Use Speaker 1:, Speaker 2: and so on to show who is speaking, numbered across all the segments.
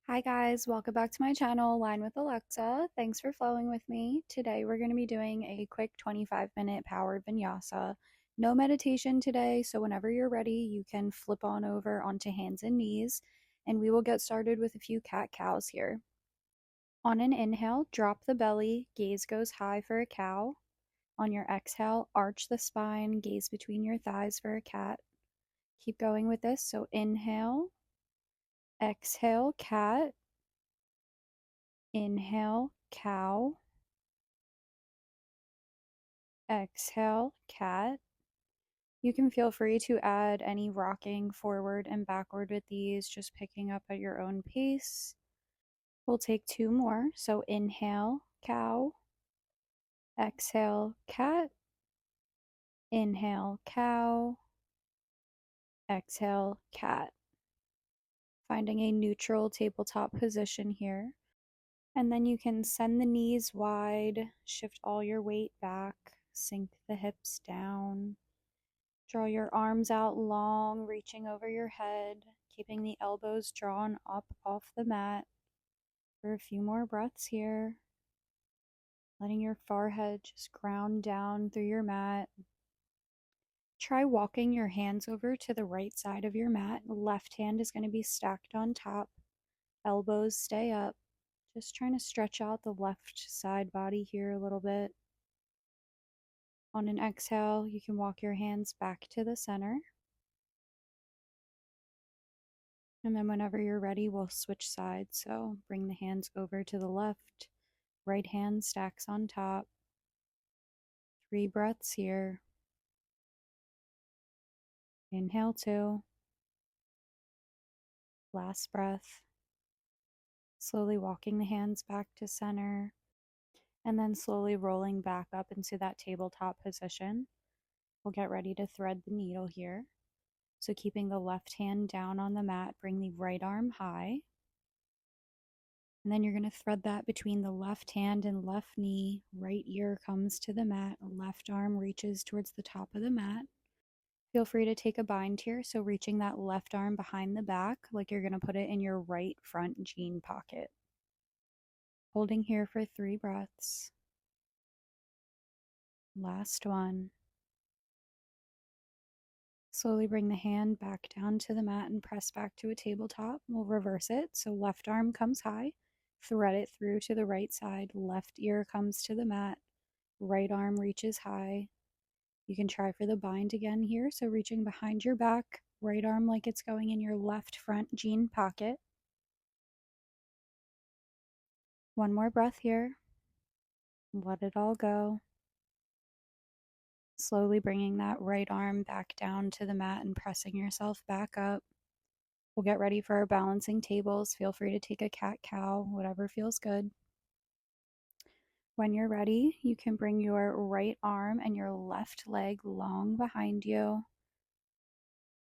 Speaker 1: Hi guys, welcome back to my channel, Align with Alexa. Thanks for flowing with me. Today we're going to be doing a quick 25-minute Power Vinyasa. No meditation today, so whenever you're ready, you can flip on over onto hands and knees, and we will get started with a few cat-cows here. On an inhale, drop the belly, gaze goes high for a cow. On your exhale, arch the spine, gaze between your thighs for a cat. Keep going with this, so inhale, exhale, cat. Inhale, cow. Exhale, cat. You can feel free to add any rocking forward and backward with these, just picking up at your own pace. We'll take two more. So inhale, cow. Exhale, cat. Inhale, cow. Exhale, cat. Finding a neutral tabletop position here. And then you can send the knees wide, shift all your weight back, sink the hips down. Draw your arms out long, reaching over your head, keeping the elbows drawn up off the mat for a few more breaths here. Letting your forehead just ground down through your mat. Try walking your hands over to the right side of your mat. Left hand is going to be stacked on top. Elbows stay up. Just trying to stretch out the left side body here a little bit. On an exhale, you can walk your hands back to the center. And then whenever you're ready, we'll switch sides. So bring the hands over to the left, right hand stacks on top. 3 breaths here. Inhale 2. Last breath. Slowly walking the hands back to center. And then slowly rolling back up into that tabletop position. We'll get ready to thread the needle here. So keeping the left hand down on the mat, bring the right arm high. And then you're going to thread that between the left hand and left knee. Right ear comes to the mat. Left arm reaches towards the top of the mat. Feel free to take a bind here. So reaching that left arm behind the back like you're going to put it in your right front jean pocket. Holding here for 3 breaths. Last one. Slowly bring the hand back down to the mat and press back to a tabletop. We'll reverse it. So left arm comes high. Thread it through to the right side. Left ear comes to the mat. Right arm reaches high. You can try for the bind again here. So reaching behind your back. Right arm like it's going in your left front jean pocket. One more breath here. Let it all go. Slowly bringing that right arm back down to the mat and pressing yourself back up. We'll get ready for our balancing tables. Feel free to take a cat-cow, whatever feels good. When you're ready, you can bring your right arm and your left leg long behind you.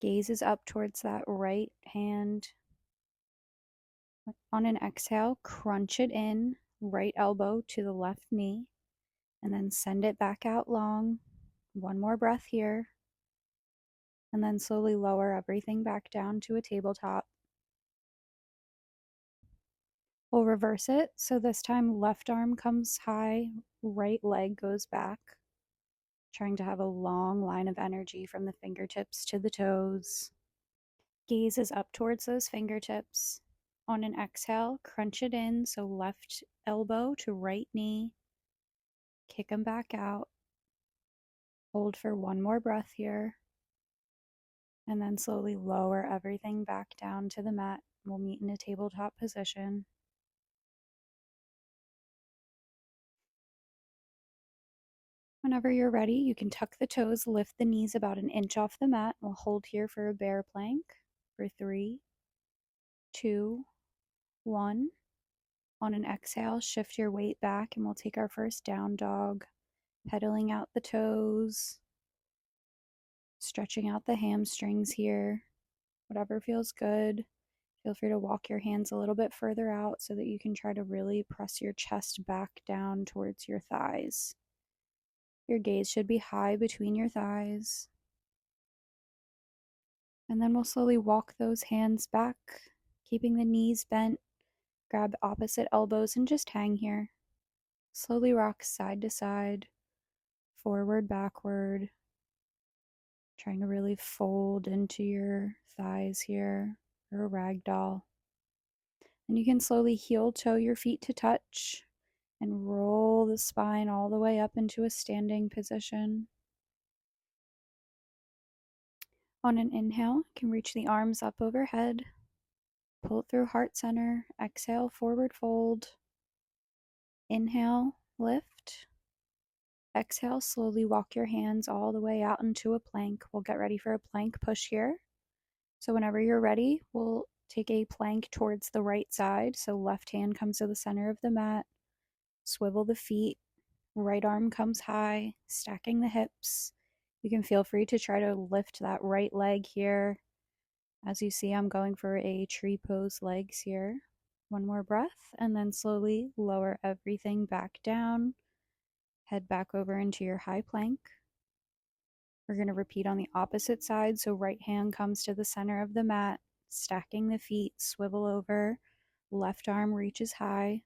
Speaker 1: Gaze is up towards that right hand. On an exhale, crunch it in, right elbow to the left knee, and then send it back out long. One more breath here. And then slowly lower everything back down to a tabletop. We'll reverse it. So this time left arm comes high, right leg goes back. Trying to have a long line of energy from the fingertips to the toes. Gaze is up towards those fingertips. On an exhale, crunch it in. So left elbow to right knee. Kick them back out. Hold for one more breath here. And then slowly lower everything back down to the mat. We'll meet in a tabletop position. Whenever you're ready, you can tuck the toes, lift the knees about an inch off the mat. We'll hold here for a bear plank for 3, 2, 1. On an exhale, shift your weight back and we'll take our first down dog, pedaling out the toes, stretching out the hamstrings here. Whatever feels good. Feel free to walk your hands a little bit further out so that you can try to really press your chest back down towards your thighs. Your gaze should be high between your thighs. And then we'll slowly walk those hands back, keeping the knees bent, Grab opposite elbows and just hang here. Slowly rock side to side, forward, backward, trying to really fold into your thighs here, or a rag doll. And you can slowly heel toe your feet to touch and roll the spine all the way up into a standing position. On an inhale, you can reach the arms up overhead, pull it through heart center, exhale, forward fold. Inhale, lift. Exhale, slowly walk your hands all the way out into a plank. We'll get ready for a plank push here. So whenever you're ready, we'll take a plank towards the right side. So left hand comes to the center of the mat. Swivel the feet. Right arm comes high, stacking the hips. You can feel free to try to lift that right leg here. As you see, I'm going for a tree pose legs here. One more breath, and then slowly lower everything back down. Head back over into your high plank. We're going to repeat on the opposite side. So right hand comes to the center of the mat, stacking the feet, swivel over. Left arm reaches high.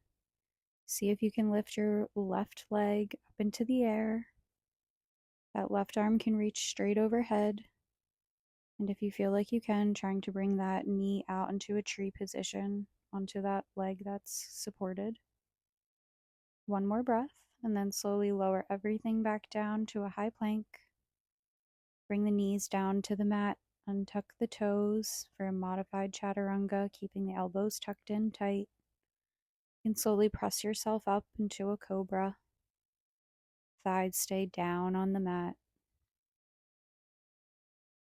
Speaker 1: See if you can lift your left leg up into the air. That left arm can reach straight overhead. And if you feel like you can, trying to bring that knee out into a tree position onto that leg that's supported. One more breath, and then slowly lower everything back down to a high plank. Bring the knees down to the mat, untuck the toes for a modified chaturanga, keeping the elbows tucked in tight. You can slowly press yourself up into a cobra. Thighs stay down on the mat.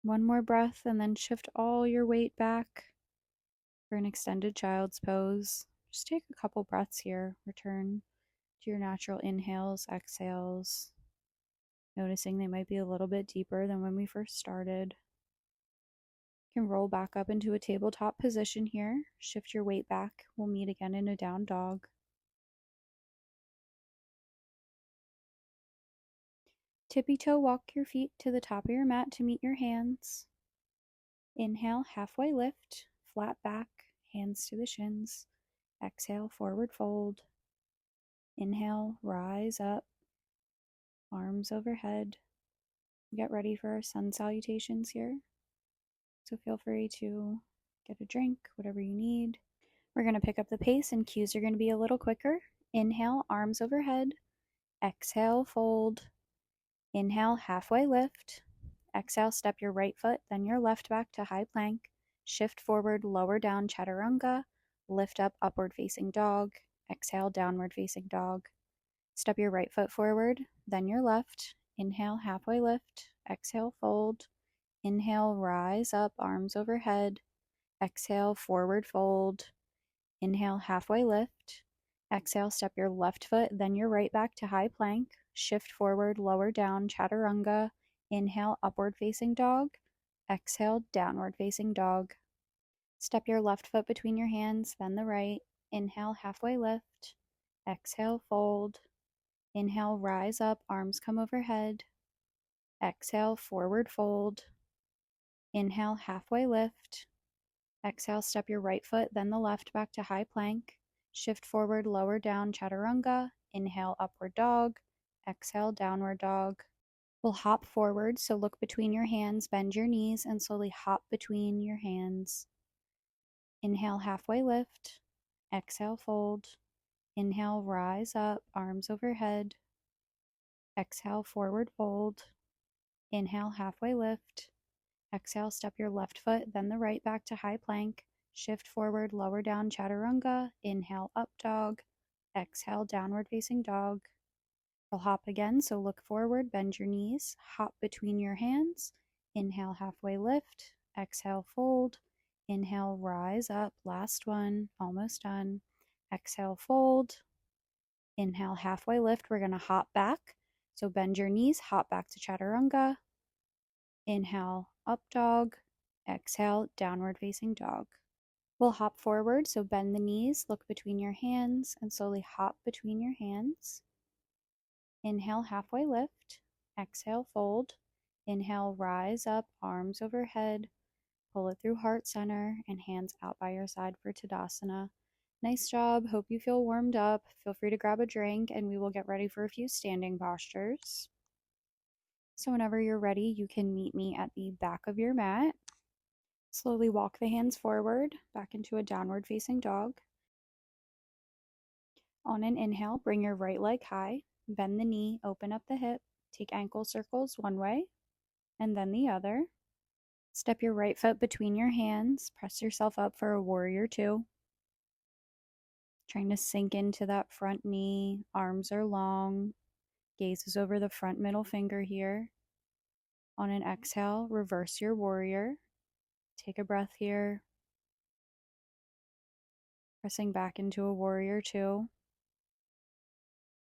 Speaker 1: One more breath, and then shift all your weight back for an extended child's pose. Just take a couple breaths here. Return to your natural inhales, exhales, noticing they might be a little bit deeper than when we first started. You can roll back up into a tabletop position here. Shift your weight back. We'll meet again in a down dog. Tippy toe walk your feet to the top of your mat to meet your hands. Inhale, halfway lift, flat back, hands to the shins. Exhale, forward fold. Inhale, rise up, arms overhead. Get ready for our sun salutations here. So feel free to get a drink, whatever you need. We're going to pick up the pace, and cues are going to be a little quicker. Inhale, arms overhead. Exhale, fold. Inhale, halfway lift. Exhale, step your right foot, then your left back to high plank. Shift forward, lower down, chaturanga. Lift up, upward facing dog. Exhale, downward facing dog. Step your right foot forward, then your left. Inhale, halfway lift. Exhale, fold. Inhale, rise up, arms overhead. Exhale, forward fold. Inhale, halfway lift. Exhale, step your left foot, then your right back to high plank. Shift forward, lower down, chaturanga. Inhale, upward facing dog. Exhale, downward facing dog. Step your left foot between your hands, then the right. Inhale, halfway lift. Exhale, fold. Inhale, rise up, arms come overhead. Exhale, forward fold. Inhale, halfway lift. Exhale, step your right foot, then the left back to high plank. Shift forward, lower down, chaturanga. Inhale, upward dog. Exhale, downward dog. We'll hop forward, so look between your hands, bend your knees, and slowly hop between your hands. Inhale, halfway lift. Exhale, fold. Inhale, rise up, arms overhead. Exhale, forward fold. Inhale, halfway lift. Exhale, step your left foot, then the right back to high plank. Shift forward, lower down, chaturanga. Inhale, up dog. Exhale, downward facing dog. We'll hop again, so look forward, bend your knees, hop between your hands. Inhale, halfway lift. Exhale, fold. Inhale, rise up. Last one, almost done. Exhale, fold. Inhale, halfway lift. We're going to hop back. So bend your knees, hop back to chaturanga. Inhale, up dog. Exhale, downward facing dog. We'll hop forward, so bend the knees, look between your hands, and slowly hop between your hands. Inhale, halfway lift. Exhale, fold. Inhale, rise up, arms overhead. Pull it through heart center and hands out by your side for Tadasana. Nice job. Hope you feel warmed up. Feel free to grab a drink and we will get ready for a few standing postures. So, whenever you're ready, you can meet me at the back of your mat. Slowly walk the hands forward, back into a downward facing dog. On an inhale, bring your right leg high, bend the knee, open up the hip, take ankle circles one way and then the other. Step your right foot between your hands, press yourself up for a warrior two. Trying to sink into that front knee, arms are long, gaze is over the front middle finger here. On an exhale, reverse your warrior. Take a breath here. Pressing back into a warrior two.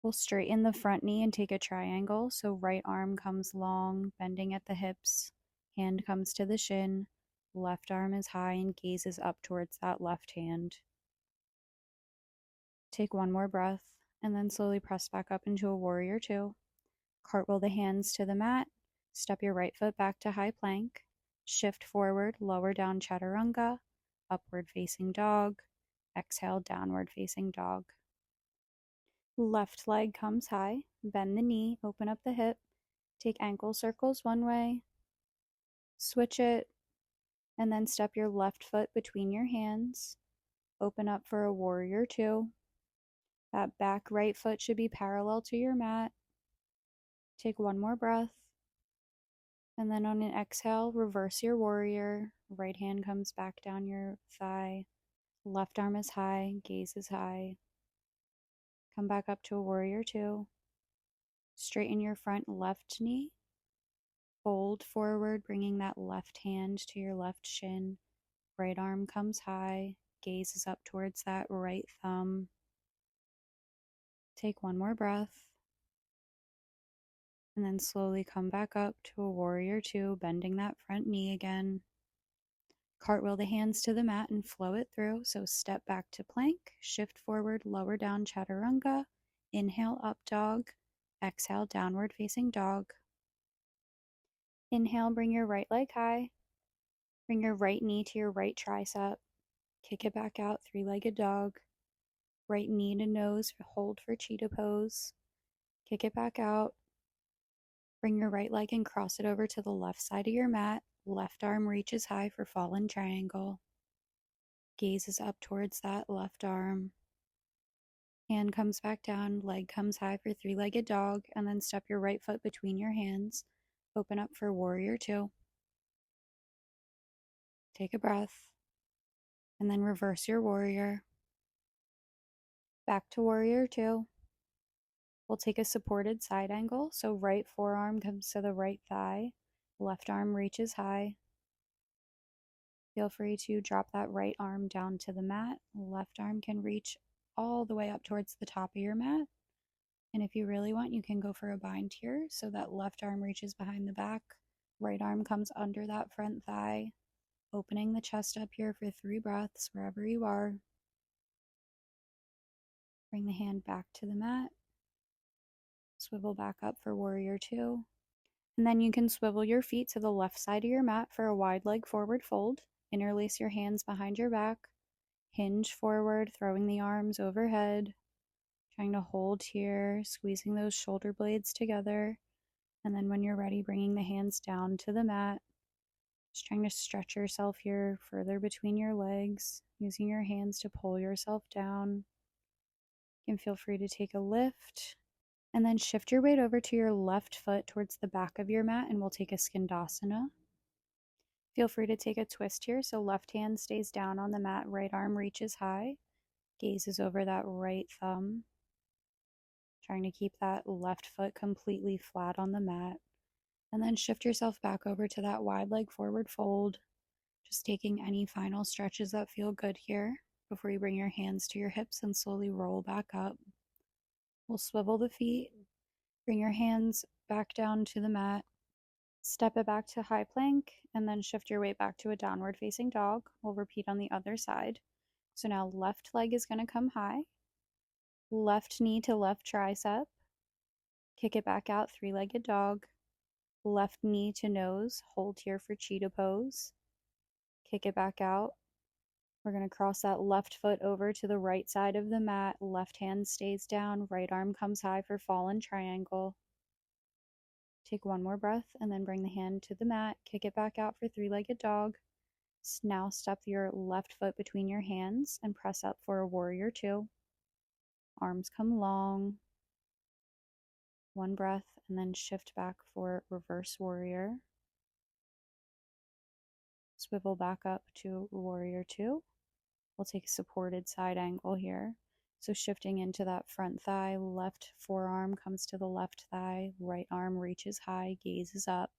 Speaker 1: We'll straighten the front knee and take a triangle. So right arm comes long, bending at the hips. Hand comes to the shin. Left arm is high and gazes up towards that left hand. Take one more breath and then slowly press back up into a warrior two. Cartwheel the hands to the mat. Step your right foot back to high plank. Shift forward, lower down chaturanga. Upward facing dog. Exhale, downward facing dog. Left leg comes high. Bend the knee, open up the hip. Take ankle circles one way. Switch it. And then step your left foot between your hands. Open up for a warrior two. That back right foot should be parallel to your mat. Take one more breath. And then on an exhale, reverse your warrior. Right hand comes back down your thigh. Left arm is high, gaze is high. Come back up to a warrior two. Straighten your front left knee. Fold forward, bringing that left hand to your left shin. Right arm comes high. Gaze is up towards that right thumb. Take one more breath. And then slowly come back up to a warrior two, bending that front knee again. Cartwheel the hands to the mat and flow it through. So step back to plank, shift forward, lower down chaturanga. Inhale, up dog. Exhale, downward facing dog. Inhale, bring your right leg high. Bring your right knee to your right tricep. Kick it back out, three-legged dog. Right knee to nose, hold for cheetah pose. Kick it back out. Bring your right leg and cross it over to the left side of your mat. Left arm reaches high for fallen triangle. Gaze is up towards that left arm. Hand comes back down, leg comes high for three-legged dog, and then step your right foot between your hands. Open up for warrior two. Take a breath, and then reverse your warrior. Back to warrior two. We'll take a supported side angle, so right forearm comes to the right thigh, left arm reaches high. Feel free to drop that right arm down to the mat. Left arm can reach all the way up towards the top of your mat. And if you really want, you can go for a bind here so that left arm reaches behind the back. Right arm comes under that front thigh, opening the chest up here for 3 breaths wherever you are. Bring the hand back to the mat. Swivel back up for warrior two. And then you can swivel your feet to the left side of your mat for a wide leg forward fold. Interlace your hands behind your back. Hinge forward, throwing the arms overhead. Trying to hold here, squeezing those shoulder blades together. And then when you're ready, bringing the hands down to the mat. Just trying to stretch yourself here further between your legs, using your hands to pull yourself down. You can feel free to take a lift. And then shift your weight over to your left foot towards the back of your mat, and we'll take a skandasana. Feel free to take a twist here, so left hand stays down on the mat, right arm reaches high, gazes over that right thumb. Trying to keep that left foot completely flat on the mat. And then shift yourself back over to that wide leg forward fold. Just taking any final stretches that feel good here before you bring your hands to your hips and slowly roll back up. We'll swivel the feet, bring your hands back down to the mat, step it back to high plank, and then shift your weight back to a downward facing dog. We'll repeat on the other side. So now left leg is going to come high, left knee to left tricep, kick it back out, three-legged dog, left knee to nose, hold here for cheetah pose, kick it back out, We're going to cross that left foot over to the right side of the mat. Left hand stays down, right arm comes high for fallen triangle. Take one more breath and then bring the hand to the mat. Kick it back out for three-legged dog. Now step your left foot between your hands and press up for a warrior two. Arms come long. One breath and then shift back for reverse warrior. Swivel back up to warrior two. We'll take a supported side angle here. So shifting into that front thigh, left forearm comes to the left thigh, right arm reaches high, gazes up.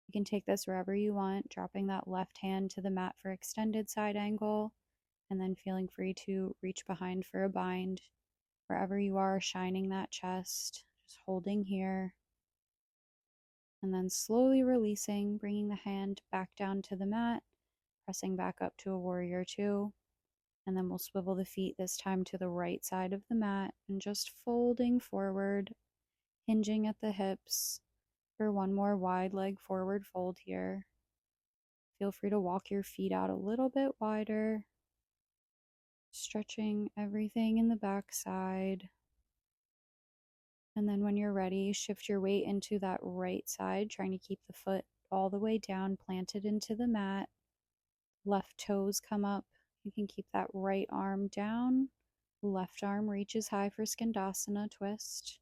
Speaker 1: You can take this wherever you want, dropping that left hand to the mat for extended side angle, and then feeling free to reach behind for a bind. Wherever you are, shining that chest, just holding here. And then slowly releasing, bringing the hand back down to the mat, pressing back up to a warrior two. And then we'll swivel the feet this time to the right side of the mat and just folding forward, hinging at the hips for one more wide leg forward fold here. Feel free to walk your feet out a little bit wider, stretching everything in the back side. And then when you're ready, shift your weight into that right side, trying to keep the foot all the way down, planted into the mat. Left toes come up. You can keep that right arm down. Left arm reaches high for Skandasana twist.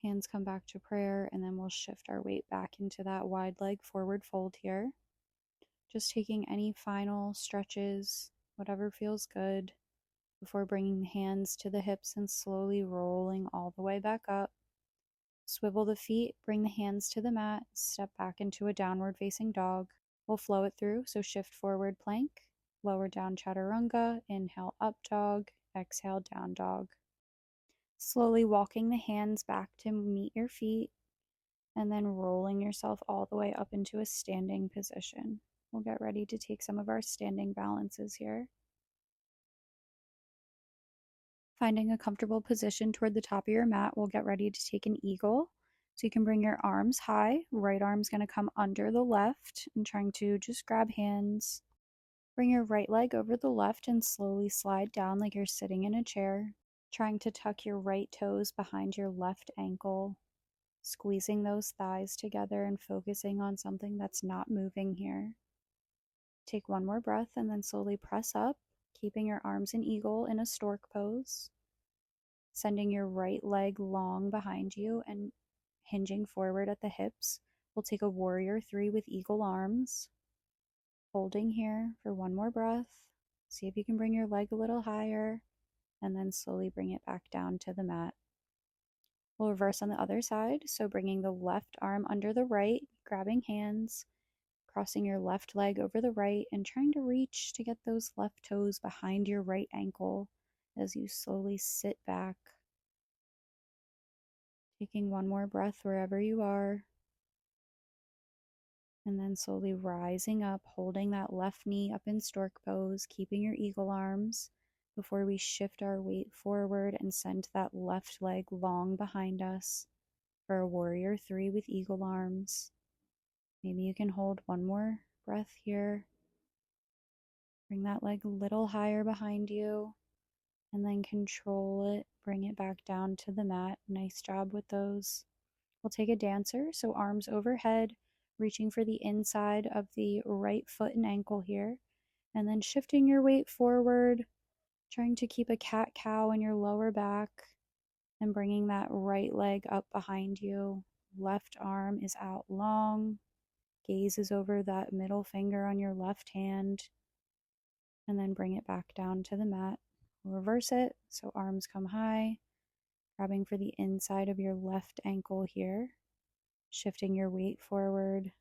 Speaker 1: Hands come back to prayer, and then we'll shift our weight back into that wide leg forward fold here. Just taking any final stretches, whatever feels good, before bringing the hands to the hips and slowly rolling all the way back up. Swivel the feet, bring the hands to the mat, step back into a downward facing dog. We'll flow it through, so shift forward plank, lower down chaturanga, inhale up dog, exhale down dog. Slowly walking the hands back to meet your feet, and then rolling yourself all the way up into a standing position. We'll get ready to take some of our standing balances here. Finding a comfortable position toward the top of your mat, we'll get ready to take an eagle. So you can bring your arms high. Right arm's going to come under the left and trying to just grab hands. Bring your right leg over the left and slowly slide down like you're sitting in a chair. Trying to tuck your right toes behind your left ankle. Squeezing those thighs together and focusing on something that's not moving here. Take one more breath and then slowly press up, keeping your arms in eagle in a stork pose. Sending your right leg long behind you and hinging forward at the hips. We'll take a warrior three with eagle arms. Holding here for one more breath. See if you can bring your leg a little higher and then slowly bring it back down to the mat. We'll reverse on the other side, so bringing the left arm under the right, grabbing hands, crossing your left leg over the right, and trying to reach to get those left toes behind your right ankle as you slowly sit back. Taking one more breath wherever you are, and then slowly rising up, holding that left knee up in stork pose, keeping your eagle arms before we shift our weight forward and send that left leg long behind us for a warrior three with eagle arms. Maybe you can hold one more breath here. Bring that leg a little higher behind you and then control it. Bring it back down to the mat. Nice job with those. We'll take a dancer, so arms overhead, reaching for the inside of the right foot and ankle here, and then shifting your weight forward, trying to keep a cat-cow in your lower back, and bringing that right leg up behind you. Left arm is out long, gaze is over that middle finger on your left hand, and then bring it back down to the mat. Reverse it, so arms come high, grabbing for the inside of your left ankle here, shifting your weight forward,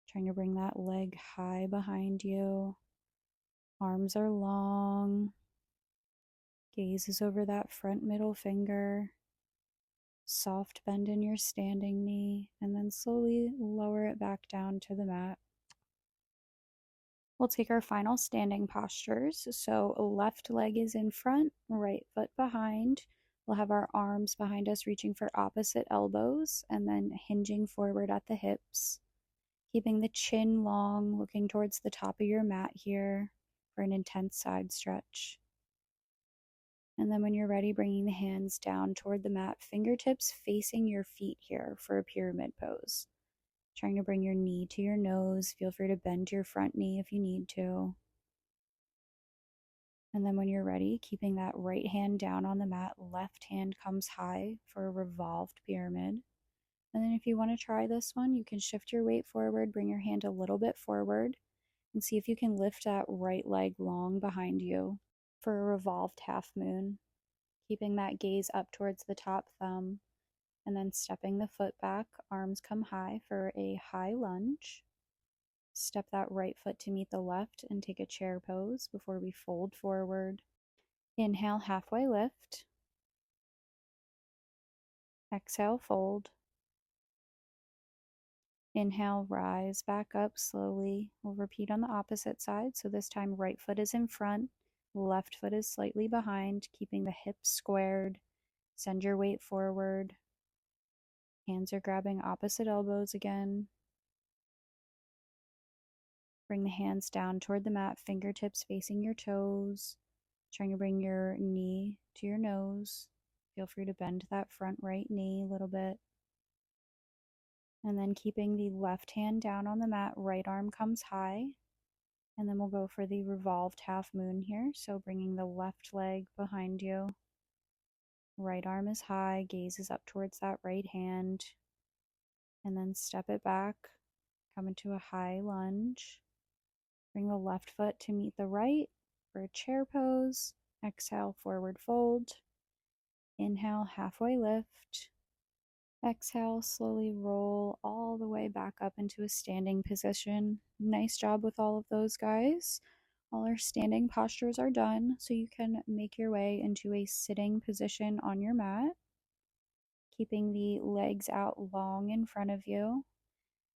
Speaker 1: trying to bring that leg high behind you. Arms are long, gaze is over that front middle finger, soft bend in your standing knee, and then slowly lower it back down to the mat. We'll take our final standing postures. So left leg is in front, right foot behind. We'll have our arms behind us reaching for opposite elbows and then hinging forward at the hips. Keeping the chin long, looking towards the top of your mat here for an intense side stretch. And then when you're ready, bringing the hands down toward the mat, fingertips facing your feet here for a pyramid pose. Trying to bring your knee to your nose. Feel free to bend your front knee if you need to. And then when you're ready, keeping that right hand down on the mat, left hand comes high for a revolved pyramid. And then if you want to try this one, you can shift your weight forward, bring your hand a little bit forward, and see if you can lift that right leg long behind you for a revolved half moon. Keeping that gaze up towards the top thumb, and then stepping the foot back, arms come high for a high lunge. Step that right foot to meet the left and take a chair pose before we fold forward. Inhale, halfway lift. Exhale, fold. Inhale, rise back up slowly. We'll repeat on the opposite side. So this time, right foot is in front, left foot is slightly behind, keeping the hips squared. Send your weight forward. Hands are grabbing opposite elbows again. Bring the hands down toward the mat, fingertips facing your toes. Trying to bring your knee to your nose. Feel free to bend that front right knee a little bit. And then keeping the left hand down on the mat, right arm comes high. And then we'll go for the revolved half moon here. So bringing the left leg behind you. Right arm is high, gaze is up towards that right hand. And then step it back, come into a high lunge. Bring the left foot to meet the right for a chair pose. Exhale, forward fold. Inhale, halfway lift. Exhale, slowly roll all the way back up into a standing position. Nice job with all of those, guys. All our standing postures are done, so you can make your way into a sitting position on your mat, keeping the legs out long in front of you.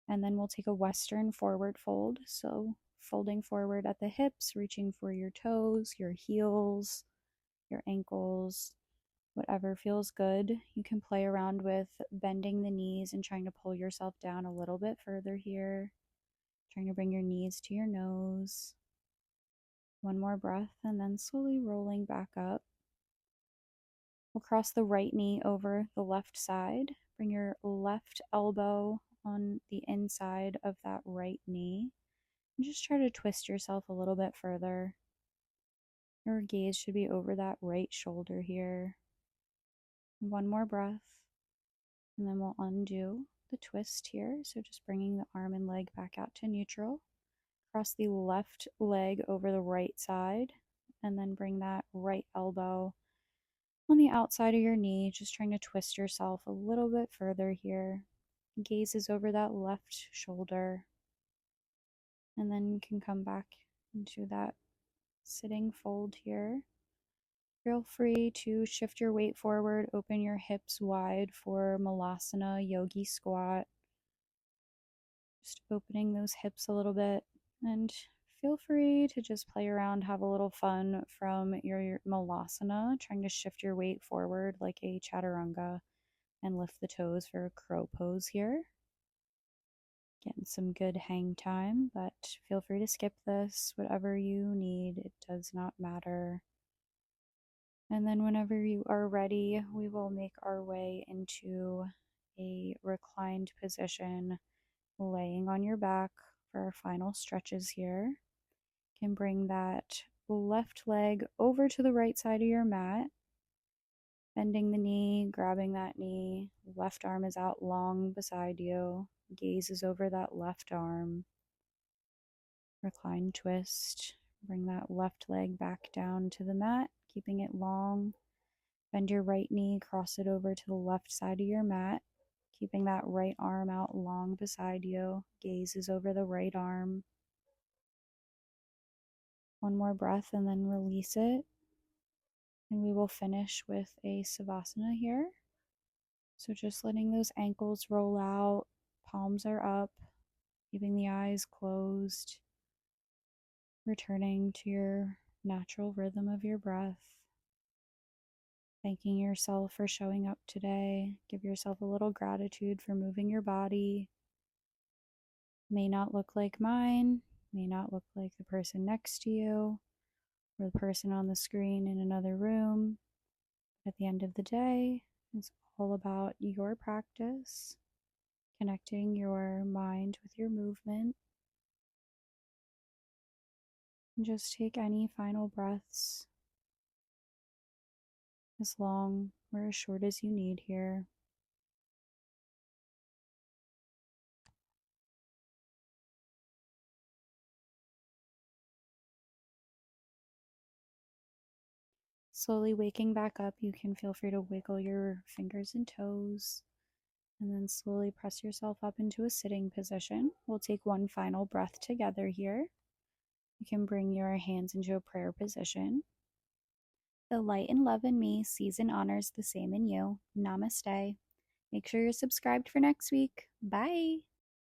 Speaker 1: And then we'll take a Western forward fold. So folding forward at the hips, reaching for your toes, your heels, your ankles, whatever feels good. You can play around with bending the knees and trying to pull yourself down a little bit further here. Trying to bring your knees to your nose. One more breath and then slowly rolling back up. We'll cross the right knee over the left side. Bring your left elbow on the inside of that right knee. And just try to twist yourself a little bit further. Your gaze should be over that right shoulder here. One more breath. And then we'll undo the twist here. So just bringing the arm and leg back out to neutral. Cross the left leg over the right side. And then bring that right elbow on the outside of your knee. Just trying to twist yourself a little bit further here. Gaze is over that left shoulder. And then you can come back into that sitting fold here. Feel free to shift your weight forward, open your hips wide for Malasana Yogi Squat. Just opening those hips a little bit, and feel free to just play around, have a little fun from your Malasana, trying to shift your weight forward like a chaturanga and lift the toes for a crow pose here. Getting some good hang time, but feel free to skip this, whatever you need, it does not matter. And then whenever you are ready, we will make our way into a reclined position, laying on your back for our final stretches here. You can bring that left leg over to the right side of your mat, bending the knee, grabbing that knee. Left arm is out long beside you. Gaze is over that left arm. Recline twist. Bring that left leg back down to the mat, keeping it long. Bend your right knee, cross it over to the left side of your mat, keeping that right arm out long beside you. Gaze is over the right arm. One more breath and then release it. And we will finish with a Savasana here. So just letting those ankles roll out, palms are up, keeping the eyes closed, returning to your natural rhythm of your breath. Thanking yourself for showing up today. Give yourself a little gratitude for moving your body. May not look like mine, may not look like the person next to you or the person on the screen in another room. At the end of the day, it's all about your practice, connecting your mind with your movement. And just take any final breaths, as long or as short as you need here. Slowly waking back up, you can feel free to wiggle your fingers and toes, and then slowly press yourself up into a sitting position. We'll take one final breath together here. You can bring your hands into a prayer position. The light and love in me sees and honors the same in you. Namaste. Make sure you're subscribed for next week. Bye.